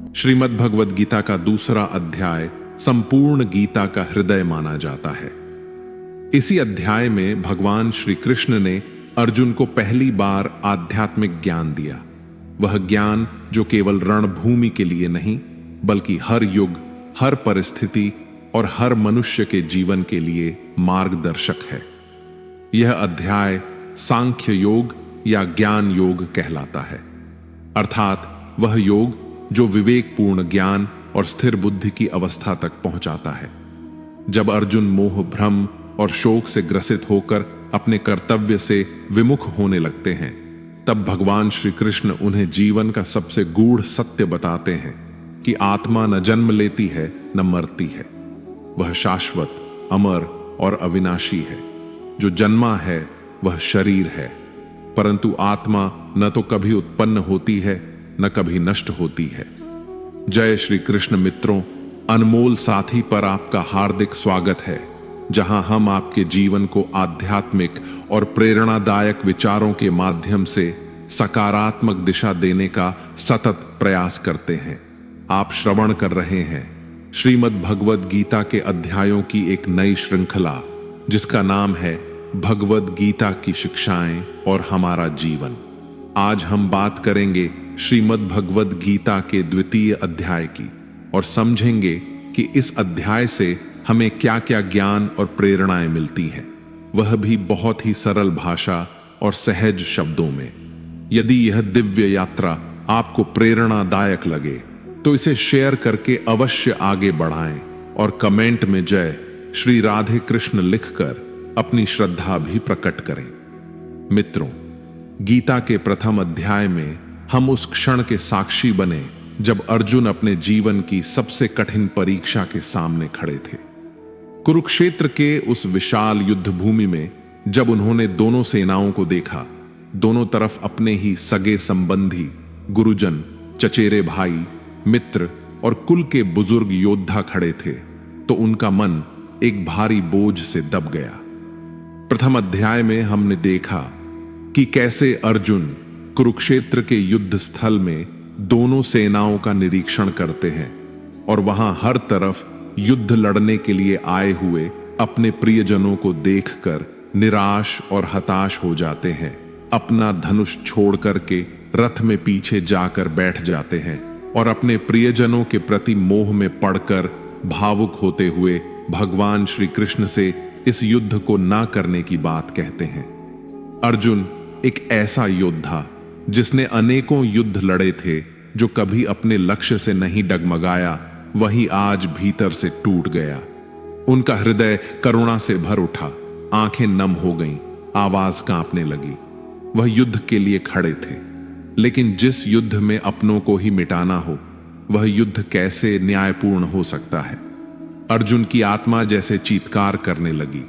श्रीमद् भगवद गीता का दूसरा अध्याय संपूर्ण गीता का हृदय माना जाता है। इसी अध्याय में भगवान श्री कृष्ण ने अर्जुन को पहली बार आध्यात्मिक ज्ञान दिया। वह ज्ञान जो केवल रणभूमि के लिए नहीं बल्कि हर युग, हर परिस्थिति और हर मनुष्य के जीवन के लिए मार्गदर्शक है। यह अध्याय सांख्य योग या ज्ञान योग कहलाता है, अर्थात वह योग जो विवेकपूर्ण ज्ञान और स्थिर बुद्धि की अवस्था तक पहुंचाता है। जब अर्जुन मोह, भ्रम और शोक से ग्रसित होकर अपने कर्तव्य से विमुख होने लगते हैं, तब भगवान श्री कृष्ण उन्हें जीवन का सबसे गूढ़ सत्य बताते हैं कि आत्मा न जन्म लेती है न मरती है। वह शाश्वत, अमर और अविनाशी है। जो जन्मा है वह शरीर है, परंतु आत्मा न तो कभी उत्पन्न होती है न कभी नष्ट होती है। जय श्री कृष्ण मित्रों, अनमोल साथी पर आपका हार्दिक स्वागत है, जहां हम आपके जीवन को आध्यात्मिक और प्रेरणादायक विचारों के माध्यम से सकारात्मक दिशा देने का सतत प्रयास करते हैं। आप श्रवण कर रहे हैं श्रीमद् भगवद गीता के अध्यायों की एक नई श्रृंखला, जिसका नाम है भगवद गीता की शिक्षाएं और हमारा जीवन। आज हम बात करेंगे श्रीमद् भगवद गीता के द्वितीय अध्याय की और समझेंगे कि इस अध्याय से हमें क्या क्या ज्ञान और प्रेरणाएं मिलती हैं, वह भी बहुत ही सरल भाषा और सहज शब्दों में। यदि यह दिव्य यात्रा आपको प्रेरणादायक लगे तो इसे शेयर करके अवश्य आगे बढ़ाएं और कमेंट में जय श्री राधे कृष्ण लिखकर अपनी श्रद्धा भी प्रकट करें। मित्रों, गीता के प्रथम अध्याय में हम उस क्षण के साक्षी बने जब अर्जुन अपने जीवन की सबसे कठिन परीक्षा के सामने खड़े थे। कुरुक्षेत्र के उस विशाल युद्ध भूमि में जब उन्होंने दोनों सेनाओं को देखा, दोनों तरफ अपने ही सगे संबंधी, गुरुजन, चचेरे भाई, मित्र और कुल के बुजुर्ग योद्धा खड़े थे, तो उनका मन एक भारी बोझ से दब गया। प्रथम अध्याय में हमने देखा कि कैसे अर्जुन कुरुक्षेत्र के युद्ध स्थल में दोनों सेनाओं का निरीक्षण करते हैं और वहां हर तरफ युद्ध लड़ने के लिए आए हुए अपने प्रियजनों को देखकर निराश और हताश हो जाते हैं। अपना धनुष छोड़ करके रथ में पीछे जाकर बैठ जाते हैं और अपने प्रियजनों के प्रति मोह में पड़कर भावुक होते हुए भगवान श्री कृष्ण से इस युद्ध को ना करने की बात कहते हैं। अर्जुन एक ऐसा योद्धा जिसने अनेकों युद्ध लड़े थे, जो कभी अपने लक्ष्य से नहीं डगमगाया, वही आज भीतर से टूट गया। उनका हृदय करुणा से भर उठा, आंखें नम हो गईं, आवाज कांपने लगी। वह युद्ध के लिए खड़े थे, लेकिन जिस युद्ध में अपनों को ही मिटाना हो, वह युद्ध कैसे न्यायपूर्ण हो सकता है। अर्जुन की आत्मा जैसे चीत्कार करने लगी।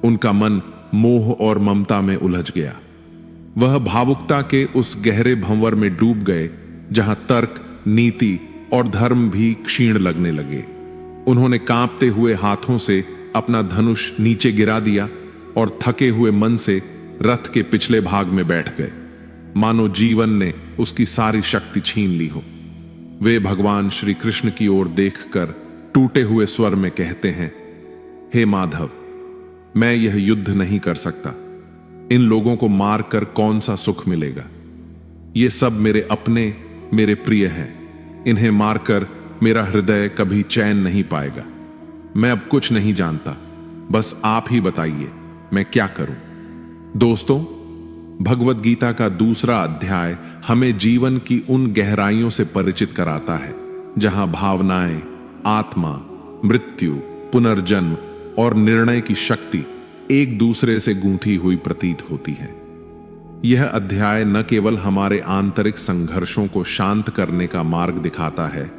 उनका मन मोह और ममता में उलझ गया। वह भावुकता के उस गहरे भंवर में डूब गए जहां तर्क, नीति और धर्म भी क्षीण लगने लगे। उन्होंने कांपते हुए हाथों से अपना धनुष नीचे गिरा दिया और थके हुए मन से रथ के पिछले भाग में बैठ गए, मानो जीवन ने उसकी सारी शक्ति छीन ली हो। वे भगवान श्री कृष्ण की ओर देखकर टूटे हुए स्वर में कहते हैं, हे माधव, मैं यह युद्ध नहीं कर सकता। इन लोगों को मारकर कौन सा सुख मिलेगा। ये सब मेरे अपने, मेरे प्रिय हैं। इन्हें मारकर मेरा हृदय कभी चैन नहीं पाएगा। मैं अब कुछ नहीं जानता, बस आप ही बताइए मैं क्या करूं। दोस्तों, भगवद गीता का दूसरा अध्याय हमें जीवन की उन गहराइयों से परिचित कराता है जहां भावनाएं, आत्मा, मृत्यु, पुनर्जन्म और निर्णय की शक्ति एक दूसरे से गूंथी हुई प्रतीत होती है। यह अध्याय न केवल हमारे आंतरिक संघर्षों को शांत करने का मार्ग दिखाता है,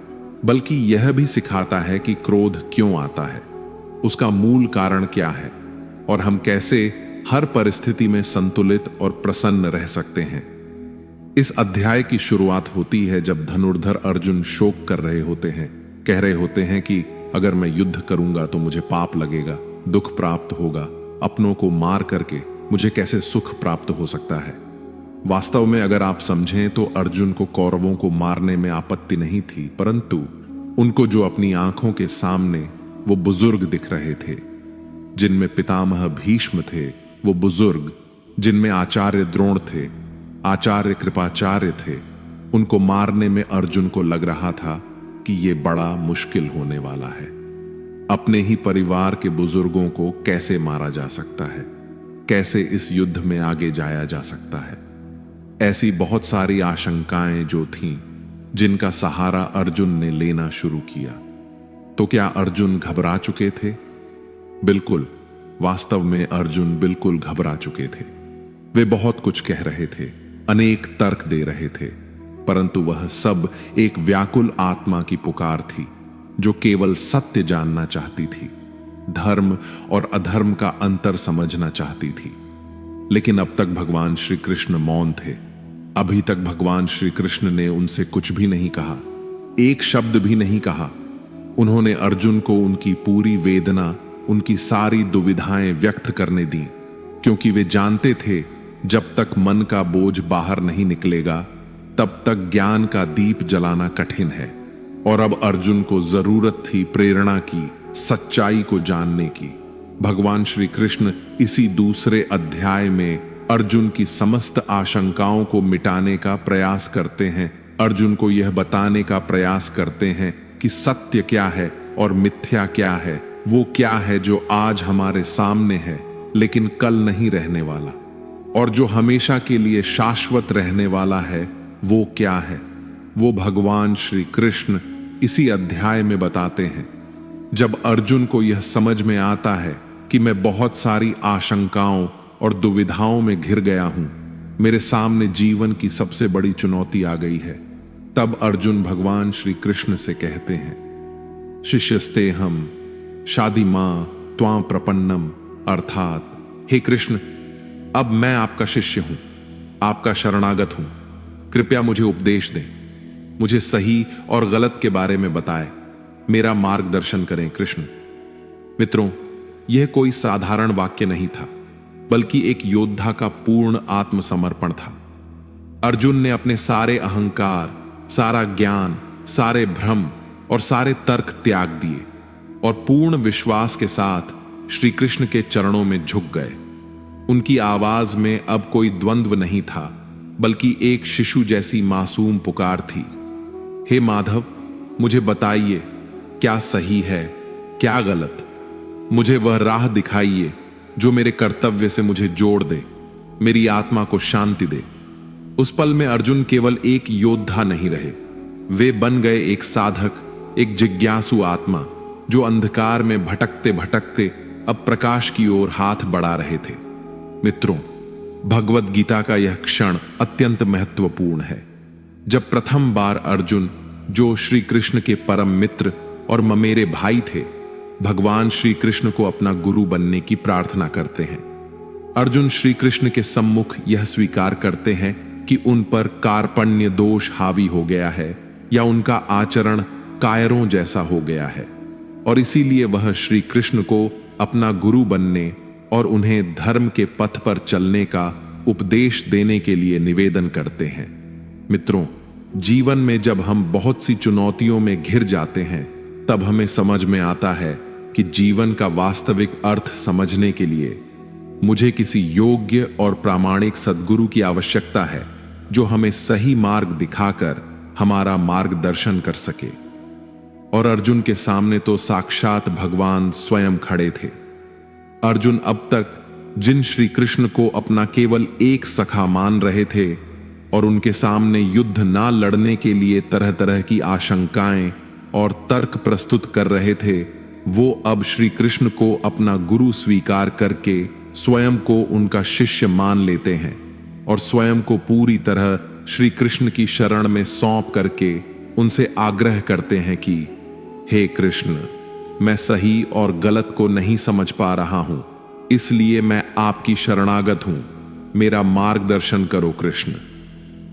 बल्कि यह भी सिखाता है कि क्रोध क्यों आता है, उसका मूल कारण क्या है और हम कैसे हर परिस्थिति में संतुलित और प्रसन्न रह सकते हैं। इस अध्याय की शुरुआत होती है जब धनुर्धर अर्जुन शोक कर रहे होते हैं, कह रहे होते हैं कि अगर मैं युद्ध करूंगा तो मुझे पाप लगेगा, दुख प्राप्त होगा, अपनों को मार करके मुझे कैसे सुख प्राप्त हो सकता है। वास्तव में अगर आप समझें तो अर्जुन को कौरवों को मारने में आपत्ति नहीं थी, परंतु उनको जो अपनी आंखों के सामने वो बुजुर्ग दिख रहे थे, जिनमें पितामह भीष्म थे, वो बुजुर्ग जिनमें आचार्य द्रोण थे, आचार्य कृपाचार्य थे, उनको मारने में अर्जुन को लग रहा था कि ये बड़ा मुश्किल होने वाला है। अपने ही परिवार के बुजुर्गों को कैसे मारा जा सकता है, कैसे इस युद्ध में आगे जाया जा सकता है। ऐसी बहुत सारी आशंकाएं जो थीं, जिनका सहारा अर्जुन ने लेना शुरू किया। तो क्या अर्जुन घबरा चुके थे? बिल्कुल, वास्तव में अर्जुन बिल्कुल घबरा चुके थे। वे बहुत कुछ कह रहे थे, अनेक तर्क दे रहे थे, परंतु वह सब एक व्याकुल आत्मा की पुकार थी, जो केवल सत्य जानना चाहती थी, धर्म और अधर्म का अंतर समझना चाहती थी। लेकिन अब तक भगवान श्री कृष्ण मौन थे। अभी तक भगवान श्री कृष्ण ने उनसे कुछ भी नहीं कहा, एक शब्द भी नहीं कहा। उन्होंने अर्जुन को उनकी पूरी वेदना, उनकी सारी दुविधाएं व्यक्त करने दी, क्योंकि वे जानते थे जब तक मन का बोझ बाहर नहीं निकलेगा तब तक ज्ञान का दीप जलाना कठिन है। और अब अर्जुन को जरूरत थी प्रेरणा की, सच्चाई को जानने की। भगवान श्री कृष्ण इसी दूसरे अध्याय में अर्जुन की समस्त आशंकाओं को मिटाने का प्रयास करते हैं, अर्जुन को यह बताने का प्रयास करते हैं कि सत्य क्या है और मिथ्या क्या है। वो क्या है जो आज हमारे सामने है लेकिन कल नहीं रहने वाला, और जो हमेशा के लिए शाश्वत रहने वाला है वो क्या है। वो भगवान श्री कृष्ण इसी अध्याय में बताते हैं। जब अर्जुन को यह समझ में आता है कि मैं बहुत सारी आशंकाओं और दुविधाओं में घिर गया हूं, मेरे सामने जीवन की सबसे बड़ी चुनौती आ गई है, तब अर्जुन भगवान श्री कृष्ण से कहते हैं, शिष्यस्ते हम शादी मां त्वां प्रपन्नम, अर्थात हे कृष्ण, अब मैं आपका शिष्य हूं, आपका शरणागत हूं। कृपया मुझे उपदेश दें, मुझे सही और गलत के बारे में बताएं, मेरा मार्गदर्शन करें कृष्ण। मित्रों, यह कोई साधारण वाक्य नहीं था, बल्कि एक योद्धा का पूर्ण आत्मसमर्पण था। अर्जुन ने अपने सारे अहंकार, सारा ज्ञान, सारे भ्रम और सारे तर्क त्याग दिए और पूर्ण विश्वास के साथ श्री कृष्ण के चरणों में झुक गए। उनकी आवाज में अब कोई द्वंद्व नहीं था, बल्कि एक शिशु जैसी मासूम पुकार थी। हे माधव, मुझे बताइए क्या सही है, क्या गलत। मुझे वह राह दिखाइए जो मेरे कर्तव्य से मुझे जोड़ दे, मेरी आत्मा को शांति दे। उस पल में अर्जुन केवल एक योद्धा नहीं रहे, वे बन गए एक साधक, एक जिज्ञासु आत्मा, जो अंधकार में भटकते भटकते अब प्रकाश की ओर हाथ बढ़ा रहे थे। मित्रों, भगवत गीता का यह क्षण अत्यंत महत्वपूर्ण है, जब प्रथम बार अर्जुन, जो श्री कृष्ण के परम मित्र और ममेरे भाई थे, भगवान श्री कृष्ण को अपना गुरु बनने की प्रार्थना करते हैं। अर्जुन श्री कृष्ण के सम्मुख यह स्वीकार करते हैं कि उन पर कार्पण्य दोष हावी हो गया है या उनका आचरण कायरों जैसा हो गया है, और इसीलिए वह श्री कृष्ण को अपना गुरु बनने और उन्हें धर्म के पथ पर चलने का उपदेश देने के लिए निवेदन करते हैं। मित्रों, जीवन में जब हम बहुत सी चुनौतियों में घिर जाते हैं, तब हमें समझ में आता है कि जीवन का वास्तविक अर्थ समझने के लिए मुझे किसी योग्य और प्रामाणिक सद्गुरु की आवश्यकता है, जो हमें सही मार्ग दिखाकर हमारा मार्गदर्शन कर सके। और अर्जुन के सामने तो साक्षात भगवान स्वयं खड़े थे। अर्जुन अब तक जिन श्री कृष्ण को अपना केवल एक सखा मान रहे थे और उनके सामने युद्ध ना लड़ने के लिए तरह तरह की आशंकाएं और तर्क प्रस्तुत कर रहे थे, वो अब श्री कृष्ण को अपना गुरु स्वीकार करके स्वयं को उनका शिष्य मान लेते हैं और स्वयं को पूरी तरह श्री कृष्ण की शरण में सौंप करके उनसे आग्रह करते हैं कि हे कृष्ण, मैं सही और गलत को नहीं समझ पा रहा हूं, इसलिए मैं आपकी शरणागत हूं, मेरा मार्गदर्शन करो कृष्ण।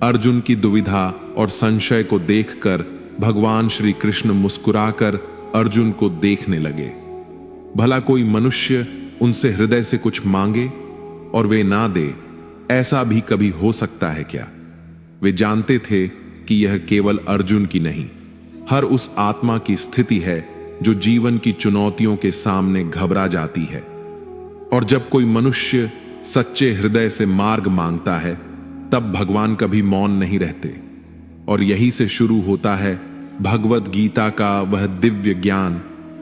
अर्जुन की दुविधा और संशय को देखकर भगवान श्री कृष्ण मुस्कुराकर अर्जुन को देखने लगे। भला कोई मनुष्य उनसे हृदय से कुछ मांगे और वे ना दे, ऐसा भी कभी हो सकता है क्या? वे जानते थे कि यह केवल अर्जुन की नहीं, हर उस आत्मा की स्थिति है जो जीवन की चुनौतियों के सामने घबरा जाती है। और जब कोई मनुष्य सच्चे हृदय से मार्ग मांगता है, तब भगवान कभी मौन नहीं रहते। और यही से शुरू होता है भगवत गीता का वह दिव्य ज्ञान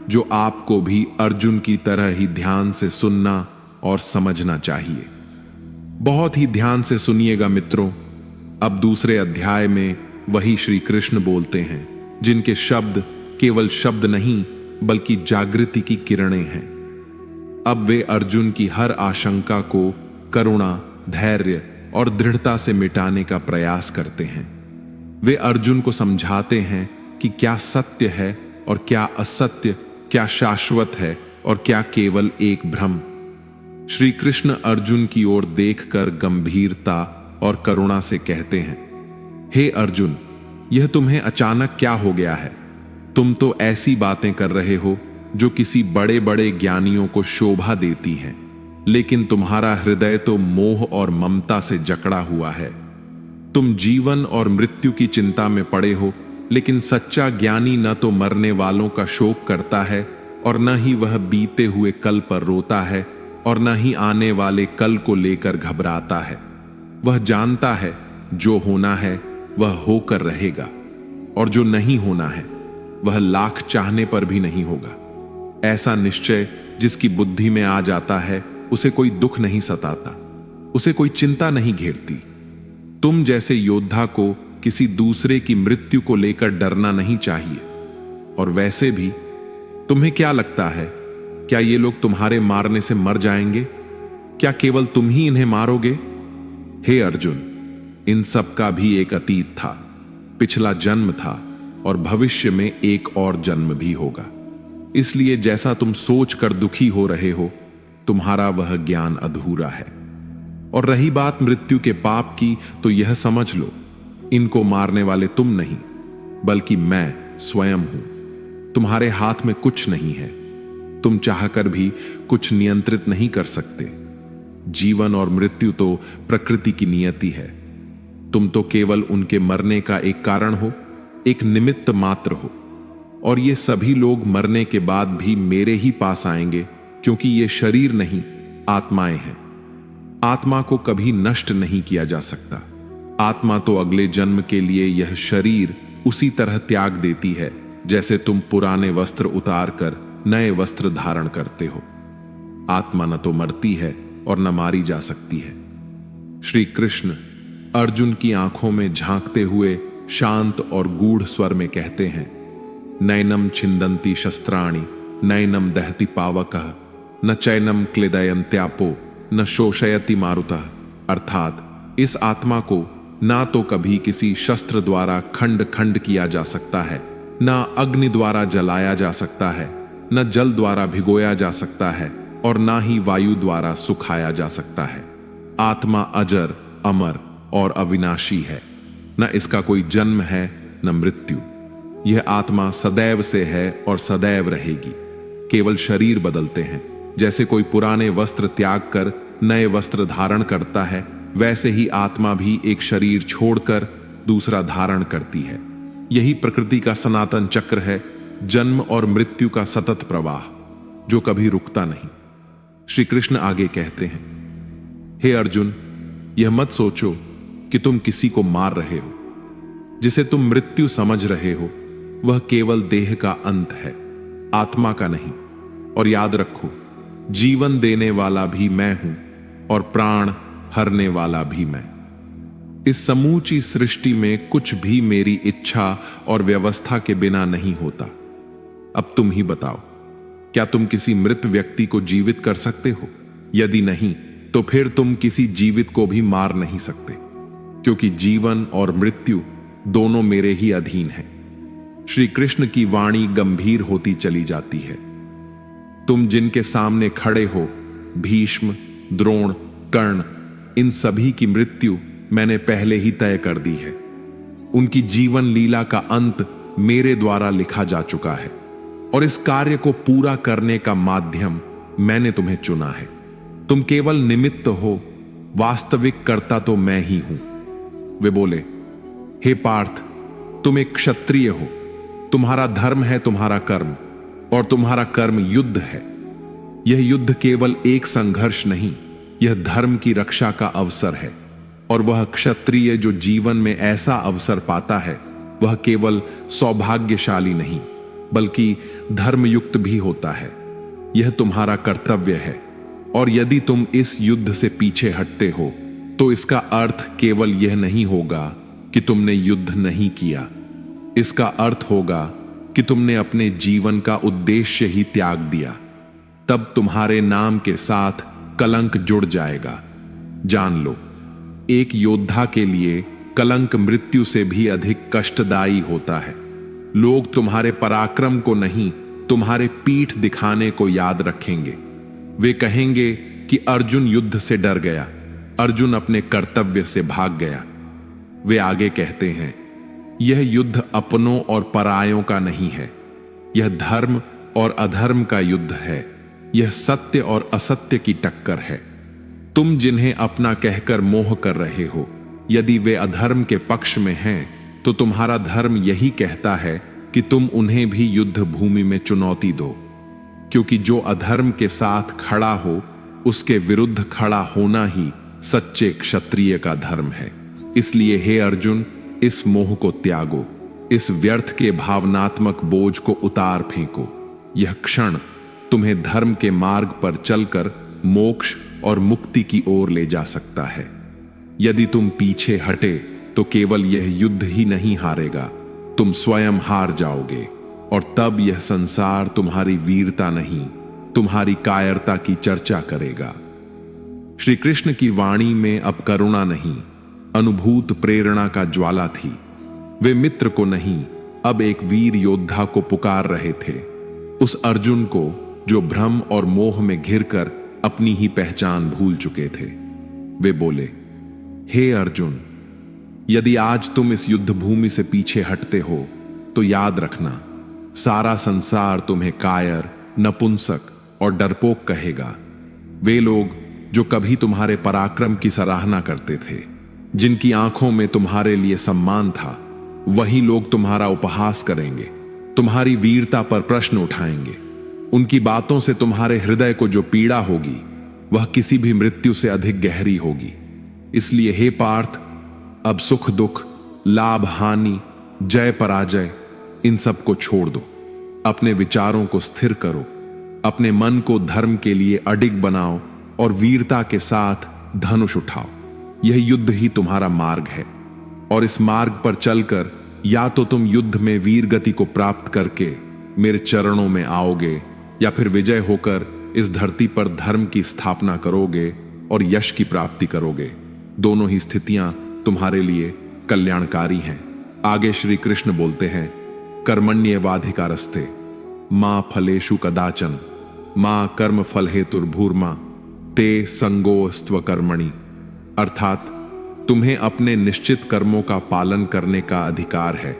जो आपको भी अर्जुन की तरह ही ध्यान से सुनना और समझना चाहिए। बहुत ही ध्यान से सुनिएगा मित्रों। अब दूसरे अध्याय में वही श्री कृष्ण बोलते हैं, जिनके शब्द केवल शब्द नहीं बल्कि जागृति की किरणें हैं। अब वे अर्जुन की हर आशंका को करुणा, धैर्य और दृढ़ता से मिटाने का प्रयास करते हैं। वे अर्जुन को समझाते हैं कि क्या सत्य है और क्या असत्य, क्या शाश्वत है और क्या केवल एक भ्रम। श्री कृष्ण अर्जुन की ओर देखकर गंभीरता और करुणा से कहते हैं, हे अर्जुन, यह तुम्हें अचानक क्या हो गया है? तुम तो ऐसी बातें कर रहे हो जो किसी बड़े बड़े ज्ञानियों को शोभा देती हैं, लेकिन तुम्हारा हृदय तो मोह और ममता से जकड़ा हुआ है। तुम जीवन और मृत्यु की चिंता में पड़े हो, लेकिन सच्चा ज्ञानी न तो मरने वालों का शोक करता है और न ही वह बीते हुए कल पर रोता है और न ही आने वाले कल को लेकर घबराता है। वह जानता है जो होना है वह होकर रहेगा और जो नहीं होना है वह लाख चाहने पर भी नहीं होगा। ऐसा निश्चय जिसकी बुद्धि में आ जाता है, उसे कोई दुख नहीं सताता, उसे कोई चिंता नहीं घेरती। तुम जैसे योद्धा को किसी दूसरे की मृत्यु को लेकर डरना नहीं चाहिए। और वैसे भी तुम्हें क्या लगता है, क्या ये लोग तुम्हारे मारने से मर जाएंगे? क्या केवल तुम ही इन्हें मारोगे? हे अर्जुन, इन सब का भी एक अतीत था, पिछला जन्म था और भविष्य में एक और जन्म भी होगा। इसलिए जैसा तुम सोच कर दुखी हो रहे हो, तुम्हारा वह ज्ञान अधूरा है। और रही बात मृत्यु के पाप की, तो यह समझ लो, इनको मारने वाले तुम नहीं बल्कि मैं स्वयं हूं। तुम्हारे हाथ में कुछ नहीं है, तुम चाहकर भी कुछ नियंत्रित नहीं कर सकते। जीवन और मृत्यु तो प्रकृति की नियति है। तुम तो केवल उनके मरने का एक कारण हो, एक निमित्त मात्र हो। और ये सभी लोग मरने के बाद भी मेरे ही पास आएंगे, क्योंकि ये शरीर नहीं, आत्माएं हैं। आत्मा को कभी नष्ट नहीं किया जा सकता। आत्मा तो अगले जन्म के लिए यह शरीर उसी तरह त्याग देती है जैसे तुम पुराने वस्त्र उतार कर नए वस्त्र धारण करते हो। आत्मा न तो मरती है और न मारी जा सकती है। श्री कृष्ण अर्जुन की आंखों में झांकते हुए शांत और गूढ़ स्वर में कहते हैं, नैनम छिंदंती शस्त्राणि नैनम दहति पावकः न चैनम क्लेदयन्त्यापो न शोषयति मारुतः। अर्थात इस आत्मा को ना तो कभी किसी शस्त्र द्वारा खंड खंड किया जा सकता है, ना अग्नि द्वारा जलाया जा सकता है, न जल द्वारा भिगोया जा सकता है और ना ही वायु द्वारा सुखाया जा सकता है। आत्मा अजर, अमर और अविनाशी है। न इसका कोई जन्म है न मृत्यु। यह आत्मा सदैव से है और सदैव रहेगी। केवल शरीर बदलते हैं। जैसे कोई पुराने वस्त्र त्याग कर नए वस्त्र धारण करता है, वैसे ही आत्मा भी एक शरीर छोड़कर दूसरा धारण करती है। यही प्रकृति का सनातन चक्र है, जन्म और मृत्यु का सतत प्रवाह जो कभी रुकता नहीं। श्री कृष्ण आगे कहते हैं, हे अर्जुन, यह मत सोचो कि तुम किसी को मार रहे हो। जिसे तुम मृत्यु समझ रहे हो वह केवल देह का अंत है, आत्मा का नहीं। और याद रखो, जीवन देने वाला भी मैं हूं और प्राण हरने वाला भी मैं। इस समूची सृष्टि में कुछ भी मेरी इच्छा और व्यवस्था के बिना नहीं होता। अब तुम ही बताओ, क्या तुम किसी मृत व्यक्ति को जीवित कर सकते हो? यदि नहीं, तो फिर तुम किसी जीवित को भी मार नहीं सकते, क्योंकि जीवन और मृत्यु दोनों मेरे ही अधीन हैं। श्री कृष्ण की वाणी गंभीर होती चली जाती है। तुम जिनके सामने खड़े हो, भीष्म, द्रोण, कर्ण, इन सभी की मृत्यु मैंने पहले ही तय कर दी है। उनकी जीवन लीला का अंत मेरे द्वारा लिखा जा चुका है और इस कार्य को पूरा करने का माध्यम मैंने तुम्हें चुना है। तुम केवल निमित्त हो वास्तविक कर्ता तो मैं ही हूं। वे बोले, हे पार्थ, तुम एक क्षत्रिय हो, तुम्हारा धर्म है तुम्हारा कर्म, और तुम्हारा कर्म युद्ध है। यह युद्ध केवल एक संघर्ष नहीं, यह धर्म की रक्षा का अवसर है। और वह क्षत्रिय जो जीवन में ऐसा अवसर पाता है, वह केवल सौभाग्यशाली नहीं बल्कि धर्मयुक्त भी होता है। यह तुम्हारा कर्तव्य है, और यदि तुम इस युद्ध से पीछे हटते हो तो इसका अर्थ केवल यह नहीं होगा कि तुमने युद्ध नहीं किया। इसका अर्थ होगा कि तुमने अपने जीवन का उद्देश्य ही त्याग दिया। तब तुम्हारे नाम के साथ कलंक जुड़ जाएगा। जान लो, एक योद्धा के लिए कलंक मृत्यु से भी अधिक कष्टदायी होता है। लोग तुम्हारे पराक्रम को नहीं, तुम्हारे पीठ दिखाने को याद रखेंगे। वे कहेंगे कि अर्जुन युद्ध से डर गया, अर्जुन अपने कर्तव्य से भाग गया। वे आगे कहते हैं, यह युद्ध अपनों और परायों का नहीं है, यह धर्म और अधर्म का युद्ध है। यह सत्य और असत्य की टक्कर है। तुम जिन्हें अपना कहकर मोह कर रहे हो, यदि वे अधर्म के पक्ष में हैं, तो तुम्हारा धर्म यही कहता है कि तुम उन्हें भी युद्ध भूमि में चुनौती दो, क्योंकि जो अधर्म के साथ खड़ा हो उसके विरुद्ध खड़ा होना ही सच्चे क्षत्रिय का धर्म है। इसलिए हे अर्जुन, इस मोह को त्यागो, इस व्यर्थ के भावनात्मक बोझ को उतार फेंको। यह क्षण तुम्हें धर्म के मार्ग पर चलकर मोक्ष और मुक्ति की ओर ले जा सकता है। यदि तुम पीछे हटे तो केवल यह युद्ध ही नहीं हारेगा, तुम स्वयं हार जाओगे, और तब यह संसार तुम्हारी वीरता नहीं, तुम्हारी कायरता की चर्चा करेगा। श्री कृष्ण की वाणी में अब करुणा नहीं, अनुभूत प्रेरणा का ज्वाला थी। वे मित्र को नहीं, अब एक वीर योद्धा को पुकार रहे थे, उस अर्जुन को जो भ्रम और मोह में घिरकर अपनी ही पहचान भूल चुके थे। वे बोले, हे अर्जुन, यदि आज तुम इस युद्ध भूमि से पीछे हटते हो तो याद रखना, सारा संसार तुम्हें कायर, नपुंसक और डरपोक कहेगा। वे लोग जो कभी तुम्हारे पराक्रम की सराहना करते थे, जिनकी आंखों में तुम्हारे लिए सम्मान था, वही लोग तुम्हारा उपहास करेंगे, तुम्हारी वीरता पर प्रश्न उठाएंगे। उनकी बातों से तुम्हारे हृदय को जो पीड़ा होगी, वह किसी भी मृत्यु से अधिक गहरी होगी। इसलिए हे पार्थ, अब सुख दुख, लाभ हानि, जय पराजय, इन सब को छोड़ दो। अपने विचारों को स्थिर करो, अपने मन को धर्म के लिए अडिग बनाओ और वीरता के साथ धनुष उठाओ। यह युद्ध ही तुम्हारा मार्ग है, और इस मार्ग पर चलकर या तो तुम युद्ध में वीर गति को प्राप्त करके मेरे चरणों में आओगे, या फिर विजय होकर इस धरती पर धर्म की स्थापना करोगे और यश की प्राप्ति करोगे। दोनों ही स्थितियां तुम्हारे लिए कल्याणकारी हैं। आगे श्री कृष्ण बोलते हैं, कर्मण्येवाधिकारस्ते मां फलेषु कदाचन मां कर्म फल हेतुर्भूर्मा ते संगोस्त्व कर्मणि। अर्थात तुम्हें अपने निश्चित कर्मों का पालन करने का अधिकार है,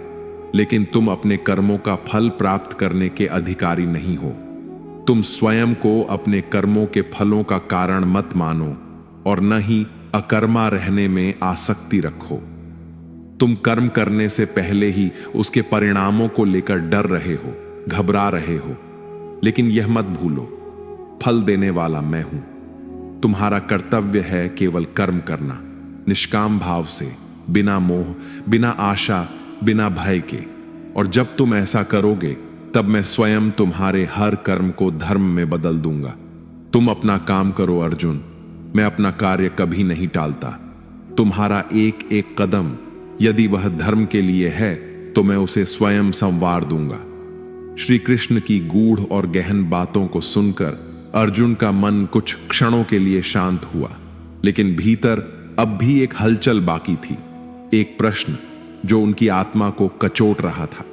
लेकिन तुम अपने कर्मों का फल प्राप्त करने के अधिकारी नहीं हो। तुम स्वयं को अपने कर्मों के फलों का कारण मत मानो और न ही अकर्मा रहने में आसक्ति रखो। तुम कर्म करने से पहले ही उसके परिणामों को लेकर डर रहे हो, घबरा रहे हो, लेकिन यह मत भूलो, फल देने वाला मैं हूं। तुम्हारा कर्तव्य है केवल कर्म करना, निष्काम भाव से, बिना मोह, बिना आशा, बिना भय के। और जब तुम ऐसा करोगे तब मैं स्वयं तुम्हारे हर कर्म को धर्म में बदल दूंगा। तुम अपना काम करो अर्जुन, मैं अपना कार्य कभी नहीं टालता। तुम्हारा एक एक कदम यदि वह धर्म के लिए है तो मैं उसे स्वयं संवार दूंगा। श्री कृष्ण की गूढ़ और गहन बातों को सुनकर अर्जुन का मन कुछ क्षणों के लिए शांत हुआ, लेकिन भीतर अब भी एक हलचल बाकी थी, एक प्रश्न जो उनकी आत्मा को कचोट रहा था।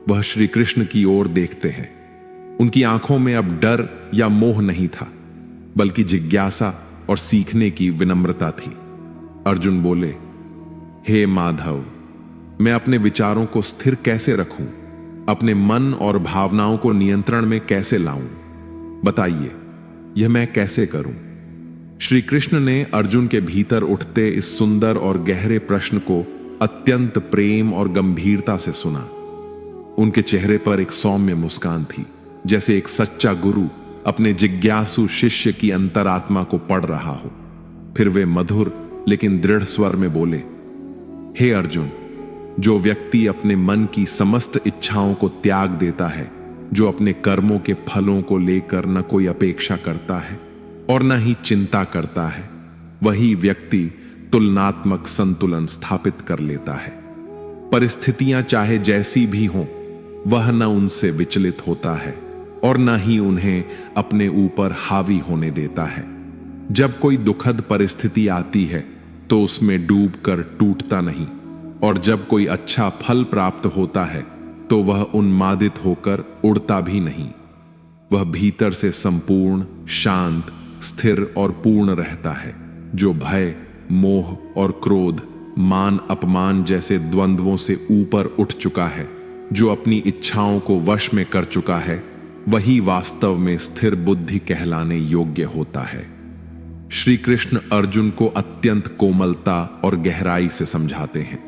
वह श्री कृष्ण की ओर देखते हैं। उनकी आंखों में अब डर या मोह नहीं था, बल्कि जिज्ञासा और सीखने की विनम्रता थी। अर्जुन बोले, हे माधव, मैं अपने विचारों को स्थिर कैसे रखूं, अपने मन और भावनाओं को नियंत्रण में कैसे लाऊं? बताइए, यह मैं कैसे करूं? श्री कृष्ण ने अर्जुन के भीतर उठते इस सुंदर और गहरे प्रश्न को अत्यंत प्रेम और गंभीरता से सुना। उनके चेहरे पर एक सौम्य मुस्कान थी, जैसे एक सच्चा गुरु अपने जिज्ञासु शिष्य की अंतरात्मा को पढ़ रहा हो। फिर वे मधुर लेकिन दृढ़ स्वर में बोले, हे अर्जुन, जो व्यक्ति अपने मन की समस्त इच्छाओं को त्याग देता है, जो अपने कर्मों के फलों को लेकर न कोई अपेक्षा करता है और न ही चिंता करता है, वही व्यक्ति तुलनात्मक संतुलन स्थापित कर लेता है। परिस्थितियां चाहे जैसी भी हों, वह न उनसे विचलित होता है और न ही उन्हें अपने ऊपर हावी होने देता है। जब कोई दुखद परिस्थिति आती है तो उसमें डूबकर टूटता नहीं, और जब कोई अच्छा फल प्राप्त होता है तो वह उन्मादित होकर उड़ता भी नहीं। वह भीतर से संपूर्ण, शांत, स्थिर और पूर्ण रहता है, जो भय, मोह और क्रोध, मान अपमान जैसे द्वंद्वों से ऊपर उठ चुका है, जो अपनी इच्छाओं को वश में कर चुका है, वही वास्तव में स्थिर बुद्धि कहलाने योग्य होता है। श्री कृष्ण अर्जुन को अत्यंत कोमलता और गहराई से समझाते हैं।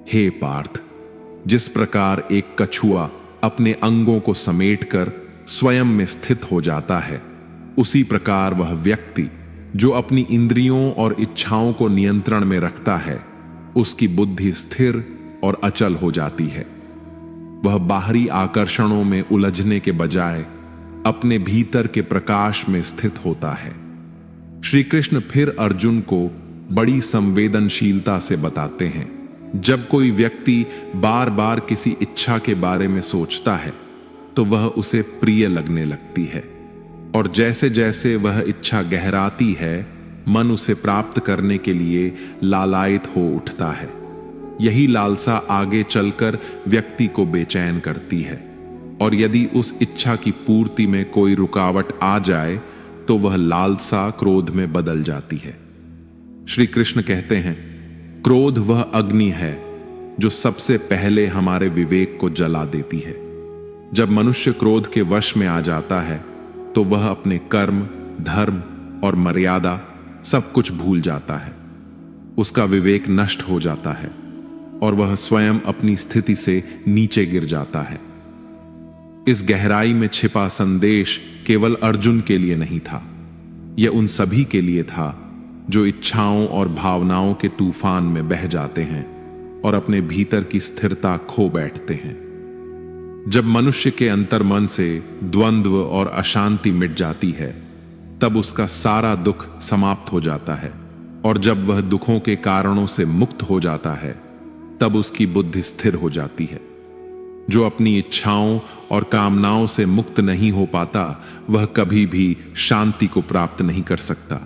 हे पार्थ, जिस प्रकार एक कछुआ अपने अंगों को समेटकर स्वयं में स्थित हो जाता है, उसी प्रकार वह व्यक्ति जो अपनी इंद्रियों और इच्छाओं को नियंत्रण में रखता है, उसकी बुद्धि स्थिर और अचल हो जाती है। वह बाहरी आकर्षणों में उलझने के बजाय अपने भीतर के प्रकाश में स्थित होता है। श्री कृष्ण फिर अर्जुन को बड़ी संवेदनशीलता से बताते हैं, जब कोई व्यक्ति बार बार किसी इच्छा के बारे में सोचता है तो वह उसे प्रिय लगने लगती है, और जैसे जैसे वह इच्छा गहराती है, मन उसे प्राप्त करने के लिए लालायित हो उठता है। यही लालसा आगे चलकर व्यक्ति को बेचैन करती है, और यदि उस इच्छा की पूर्ति में कोई रुकावट आ जाए तो वह लालसा क्रोध में बदल जाती है। श्री कृष्ण कहते हैं, क्रोध वह अग्नि है जो सबसे पहले हमारे विवेक को जला देती है। जब मनुष्य क्रोध के वश में आ जाता है तो वह अपने कर्म, धर्म और मर्यादा सब कुछ भूल जाता है। उसका विवेक नष्ट हो जाता है और वह स्वयं अपनी स्थिति से नीचे गिर जाता है। इस गहराई में छिपा संदेश केवल अर्जुन के लिए नहीं था, यह उन सभी के लिए था जो इच्छाओं और भावनाओं के तूफान में बह जाते हैं और अपने भीतर की स्थिरता खो बैठते हैं। जब मनुष्य के अंतर्मन से द्वंद्व और अशांति मिट जाती है, तब उसका सारा दुख समाप्त हो जाता है, और जब वह दुखों के कारणों से मुक्त हो जाता है, तब उसकी बुद्धि स्थिर हो जाती है। जो अपनी इच्छाओं और कामनाओं से मुक्त नहीं हो पाता, वह कभी भी शांति को प्राप्त नहीं कर सकता।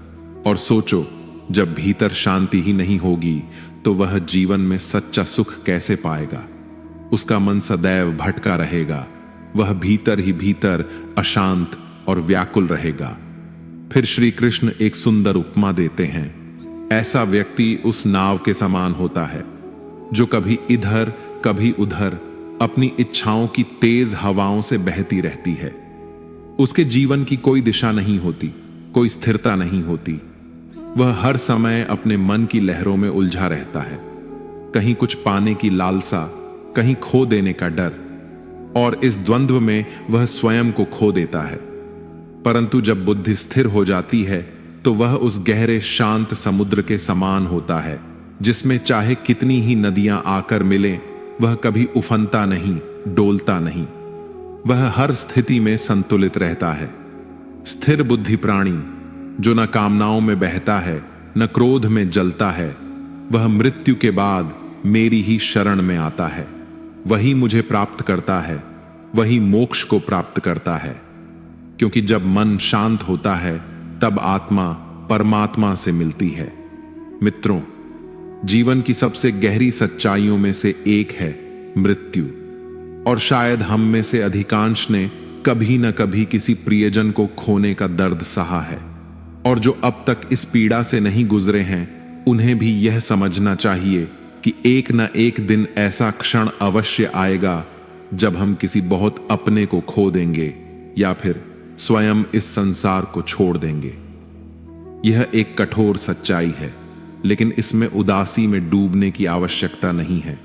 और सोचो, जब भीतर शांति ही नहीं होगी तो वह जीवन में सच्चा सुख कैसे पाएगा। उसका मन सदैव भटका रहेगा, वह भीतर ही भीतर अशांत और व्याकुल रहेगा। फिर श्री कृष्ण एक सुंदर उपमा देते हैं। ऐसा व्यक्ति उस नाव के समान होता है जो कभी इधर कभी उधर अपनी इच्छाओं की तेज हवाओं से बहती रहती है। उसके जीवन की कोई दिशा नहीं होती, कोई स्थिरता नहीं होती। वह हर समय अपने मन की लहरों में उलझा रहता है, कहीं कुछ पाने की लालसा, कहीं खो देने का डर, और इस द्वंद्व में वह स्वयं को खो देता है। परंतु जब बुद्धि स्थिर हो जाती है तो वह उस गहरे शांत समुद्र के समान होता है, जिसमें चाहे कितनी ही नदियां आकर मिलें, वह कभी उफनता नहीं, डोलता नहीं। वह हर स्थिति में संतुलित रहता है। स्थिर बुद्धि प्राणी जो न कामनाओं में बहता है, न क्रोध में जलता है, वह मृत्यु के बाद मेरी ही शरण में आता है। वही मुझे प्राप्त करता है, वही मोक्ष को प्राप्त करता है। क्योंकि जब मन शांत होता है, तब आत्मा परमात्मा से मिलती है। मित्रों, जीवन की सबसे गहरी सच्चाइयों में से एक है मृत्यु, और शायद हम में से अधिकांश ने कभी न कभी किसी प्रियजन को खोने का दर्द सहा है। और जो अब तक इस पीड़ा से नहीं गुजरे हैं, उन्हें भी यह समझना चाहिए कि एक न एक दिन ऐसा क्षण अवश्य आएगा जब हम किसी बहुत अपने को खो देंगे या फिर स्वयं इस संसार को छोड़ देंगे। यह एक कठोर सच्चाई है, लेकिन इसमें उदासी में डूबने की आवश्यकता नहीं है,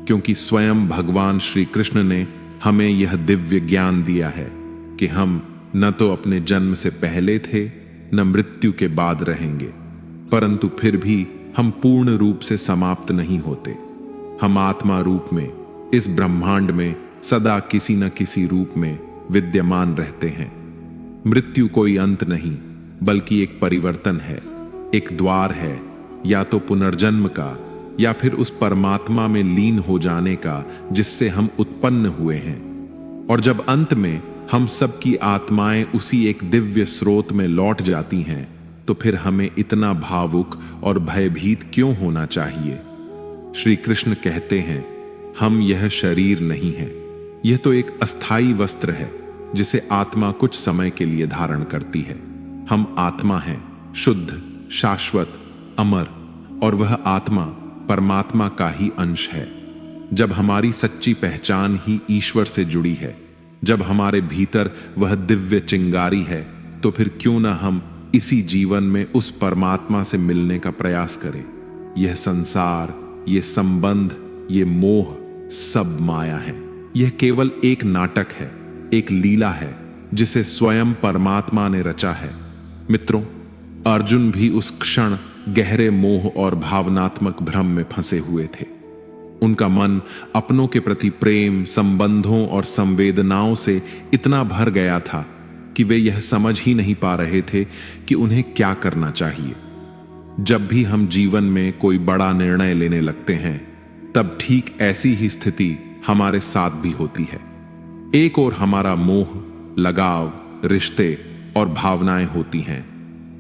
क्योंकि स्वयं भगवान श्री कृष्ण ने हमें यह दिव्य ज्ञान दिया है कि हम न तो अपने जन्म से पहले थे, न मृत्यु के बाद रहेंगे, परंतु फिर भी हम पूर्ण रूप से समाप्त नहीं होते। हम आत्मा रूप में इस ब्रह्मांड में सदा किसी न किसी रूप में विद्यमान रहते हैं। मृत्यु कोई अंत नहीं, बल्कि एक परिवर्तन है, एक द्वार है, या तो पुनर्जन्म का या फिर उस परमात्मा में लीन हो जाने का जिससे हम उत्पन्न हुए हैं। और जब अंत में हम सबकी आत्माएं उसी एक दिव्य स्रोत में लौट जाती हैं, तो फिर हमें इतना भावुक और भयभीत क्यों होना चाहिए? श्री कृष्ण कहते हैं, हम यह शरीर नहीं है, यह तो एक अस्थाई वस्त्र है जिसे आत्मा कुछ समय के लिए धारण करती है। हम आत्मा हैं, शुद्ध, शाश्वत, अमर, और वह आत्मा परमात्मा का ही अंश है। जब हमारी सच्ची पहचान ही ईश्वर से जुड़ी है, जब हमारे भीतर वह दिव्य चिंगारी है, तो फिर क्यों ना हम इसी जीवन में उस परमात्मा से मिलने का प्रयास करें। यह संसार, ये संबंध, ये मोह सब माया है। यह केवल एक नाटक है, एक लीला है जिसे स्वयं परमात्मा ने रचा है। मित्रों, अर्जुन भी उस क्षण गहरे मोह और भावनात्मक भ्रम में फंसे हुए थे। उनका मन अपनों के प्रति प्रेम, संबंधों और संवेदनाओं से इतना भर गया था कि वे यह समझ ही नहीं पा रहे थे कि उन्हें क्या करना चाहिए। जब भी हम जीवन में कोई बड़ा निर्णय लेने लगते हैं, तब ठीक ऐसी ही स्थिति हमारे साथ भी होती है। एक ओर हमारा मोह, लगाव, रिश्ते और भावनाएं होती हैं,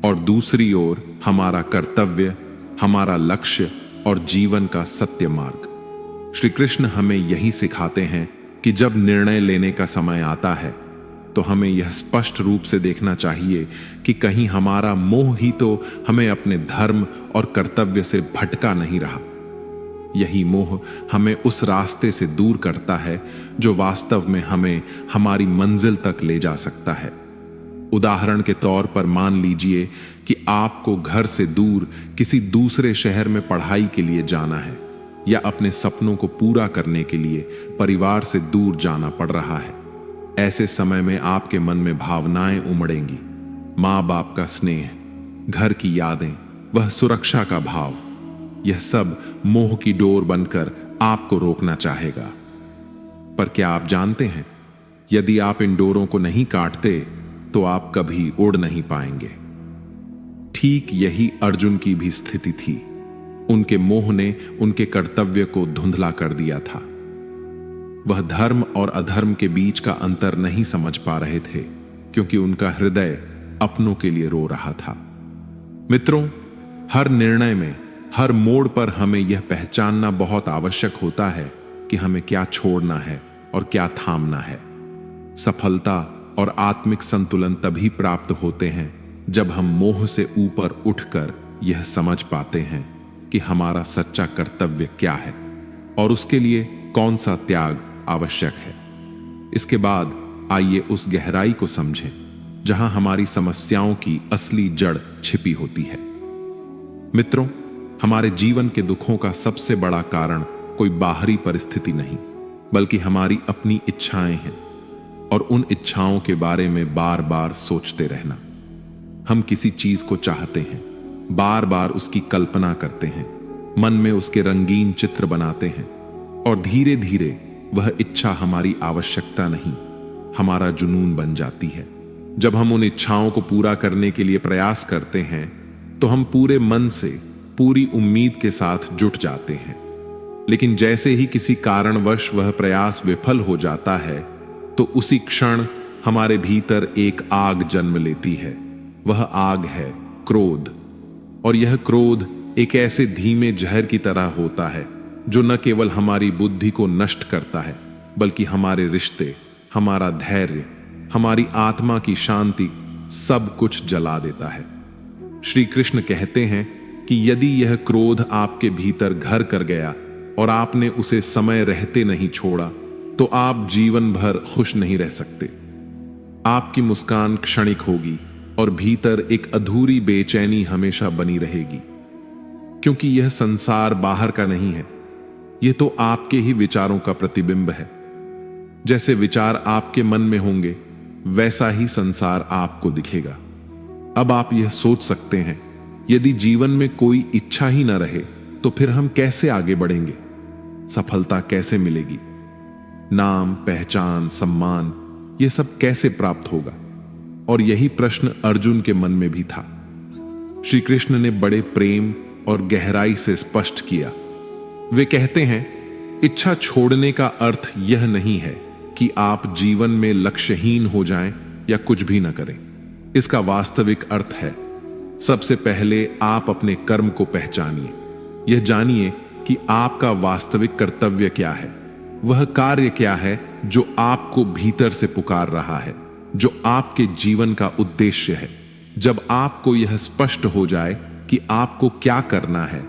और दूसरी ओर हमारा कर्तव्य, हमारा लक्ष्य और जीवन का सत्य मार्ग। श्री कृष्ण हमें यही सिखाते हैं कि जब निर्णय लेने का समय आता है, तो हमें यह स्पष्ट रूप से देखना चाहिए कि कहीं हमारा मोह ही तो हमें अपने धर्म और कर्तव्य से भटका नहीं रहा। यही मोह हमें उस रास्ते से दूर करता है जो वास्तव में हमें हमारी मंजिल तक ले जा सकता है। उदाहरण के तौर पर मान लीजिए कि आपको घर से दूर किसी दूसरे शहर में पढ़ाई के लिए जाना है, या अपने सपनों को पूरा करने के लिए परिवार से दूर जाना पड़ रहा है। ऐसे समय में आपके मन में भावनाएं उमड़ेंगी, माँ बाप का स्नेह, घर की यादें, वह सुरक्षा का भाव। यह सब मोह की डोर बनकर आपको रोकना चाहेगा। पर क्या आप जानते हैं, यदि आप इन डोरों को नहीं काटते तो आप कभी उड़ नहीं पाएंगे। ठीक यही अर्जुन की भी स्थिति थी। उनके मोह ने उनके कर्तव्य को धुंधला कर दिया था। वह धर्म और अधर्म के बीच का अंतर नहीं समझ पा रहे थे, क्योंकि उनका हृदय अपनों के लिए रो रहा था। मित्रों, हर निर्णय में, हर मोड़ पर हमें यह पहचानना बहुत आवश्यक होता है कि हमें क्या छोड़ना है और क्या थामना है। सफलता और आत्मिक संतुलन तभी प्राप्त होते हैं जब हम मोह से ऊपर उठकर यह समझ पाते हैं कि हमारा सच्चा कर्तव्य क्या है और उसके लिए कौन सा त्याग आवश्यक है। इसके बाद आइए उस गहराई को समझें जहां हमारी समस्याओं की असली जड़ छिपी होती है। मित्रों, हमारे जीवन के दुखों का सबसे बड़ा कारण कोई बाहरी परिस्थिति नहीं, बल्कि हमारी अपनी इच्छाएं हैं, और उन इच्छाओं के बारे में बार बार सोचते रहना। हम किसी चीज को चाहते हैं, बार बार उसकी कल्पना करते हैं, मन में उसके रंगीन चित्र बनाते हैं, और धीरे धीरे वह इच्छा हमारी आवश्यकता नहीं, हमारा जुनून बन जाती है। जब हम उन इच्छाओं को पूरा करने के लिए प्रयास करते हैं, तो हम पूरे मन से, पूरी उम्मीद के साथ जुट जाते हैं। लेकिन जैसे ही किसी कारणवश वह प्रयास विफल हो जाता है, तो उसी क्षण हमारे भीतर एक आग जन्म लेती है। वह आग है क्रोध। और यह क्रोध एक ऐसे धीमे जहर की तरह होता है जो न केवल हमारी बुद्धि को नष्ट करता है, बल्कि हमारे रिश्ते, हमारा धैर्य, हमारी आत्मा की शांति, सब कुछ जला देता है। श्री कृष्ण कहते हैं कि यदि यह क्रोध आपके भीतर घर कर गया और आपने उसे समय रहते नहीं छोड़ा, तो आप जीवन भर खुश नहीं रह सकते। आपकी मुस्कान क्षणिक होगी, और भीतर एक अधूरी बेचैनी हमेशा बनी रहेगी, क्योंकि यह संसार बाहर का नहीं है, यह तो आपके ही विचारों का प्रतिबिंब है। जैसे विचार आपके मन में होंगे वैसा ही संसार आपको दिखेगा। अब आप यह सोच सकते हैं, यदि जीवन में कोई इच्छा ही न रहे तो फिर हम कैसे आगे बढ़ेंगे, सफलता कैसे मिलेगी, नाम, पहचान, सम्मान, यह सब कैसे प्राप्त होगा? और यही प्रश्न अर्जुन के मन में भी था। श्री कृष्ण ने बड़े प्रेम और गहराई से स्पष्ट किया। वे कहते हैं, इच्छा छोड़ने का अर्थ यह नहीं है कि आप जीवन में लक्ष्यहीन हो जाएं या कुछ भी न करें। इसका वास्तविक अर्थ है, सबसे पहले आप अपने कर्म को पहचानिए। यह जानिए कि आपका वास्तविक कर्तव्य क्या है, वह कार्य क्या है जो आपको भीतर से पुकार रहा है, जो आपके जीवन का उद्देश्य है। जब आपको यह स्पष्ट हो जाए कि आपको क्या करना है,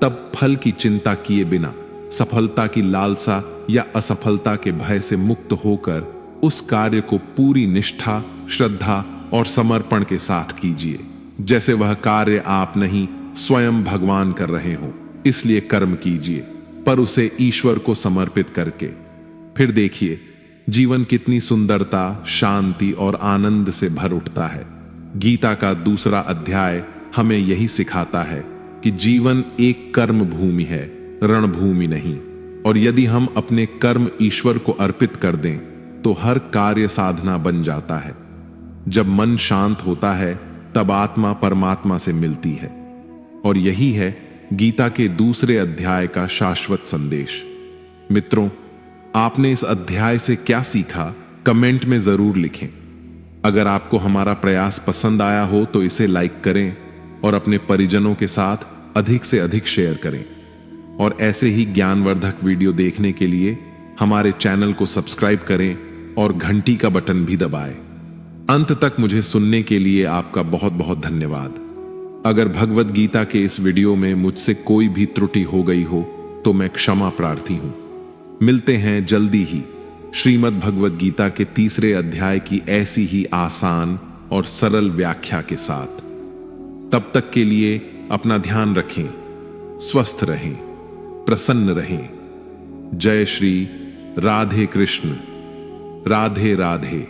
तब फल की चिंता किए बिना, सफलता की लालसा या असफलता के भय से मुक्त होकर उस कार्य को पूरी निष्ठा, श्रद्धा और समर्पण के साथ कीजिए, जैसे वह कार्य आप नहीं स्वयं भगवान कर रहे हो। इसलिए कर्म कीजिए, पर उसे ईश्वर को समर्पित करके। फिर देखिए जीवन कितनी सुंदरता, शांति और आनंद से भर उठता है। गीता का दूसरा अध्याय हमें यही सिखाता है कि जीवन एक कर्म भूमि है, रणभूमि नहीं। और यदि हम अपने कर्म ईश्वर को अर्पित कर दें तो हर कार्य साधना बन जाता है। जब मन शांत होता है तब आत्मा परमात्मा से मिलती है। और यही है गीता के दूसरे अध्याय का शाश्वत संदेश। मित्रों, आपने इस अध्याय से क्या सीखा, कमेंट में जरूर लिखें। अगर आपको हमारा प्रयास पसंद आया हो तो इसे लाइक करें और अपने परिजनों के साथ अधिक से अधिक शेयर करें। और ऐसे ही ज्ञानवर्धक वीडियो देखने के लिए हमारे चैनल को सब्सक्राइब करें और घंटी का बटन भी दबाएं। अंत तक मुझे सुनने के लिए आपका बहुत बहुत धन्यवाद। अगर भगवद गीता के इस वीडियो में मुझसे कोई भी त्रुटि हो गई हो तो मैं क्षमा प्रार्थी हूं। मिलते हैं जल्दी ही श्रीमद् भगवद गीता के तीसरे अध्याय की ऐसी ही आसान और सरल व्याख्या के साथ। तब तक के लिए अपना ध्यान रखें, स्वस्थ रहें, प्रसन्न रहें। जय श्री राधे कृष्ण, राधे राधे।